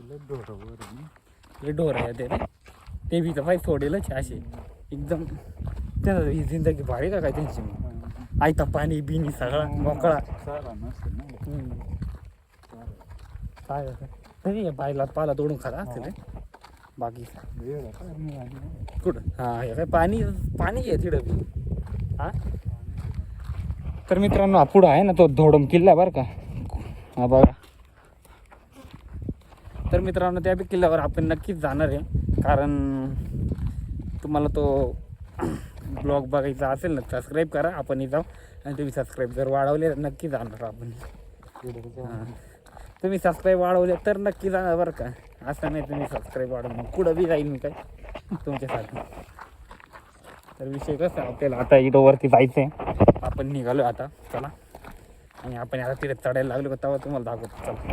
हे ढोर आहे ते बी तर पाय सोडेलच असे एकदम. त्याला ही जिंदगी भारी का काय त्यांची मग आयता पाणी बिनी सगळा मोकळा. काय तरी बायला पाला तोडून खाला असते बाकी कुठं. हा हे काय पाणी पाणी आहे तिकडं बी. हा तर मित्रांनो हा पुढं आहे ना तो धोडम किल्ला बरं का. हा बघा. तर मित्रांनो त्या बी किल्ल्यावर आपण नक्कीच जाणार आहे. कारण तुम्हाला तो ब्लॉग बघायचा असेल ना सबस्क्राईब करा. आपण जाऊ आणि तुम्ही सबस्क्राईब जर वाढवले तर नक्की जाणार आपण. हां तुम्ही सबस्क्राईब वाढवले तर नक्की जाणार बरं का. असं नाही तुम्ही सबस्क्राईब वाढवून मग कुठं बी जाईल मी काय तुमच्यासाठी. तर विषय कसा आपल्याला आता इडोवरती जायचं आहे. आपण निघालो आता चला. आणि आपण आता तिथे चढायला लागलो का तेव्हा तुम्हाला दाखवतो चला.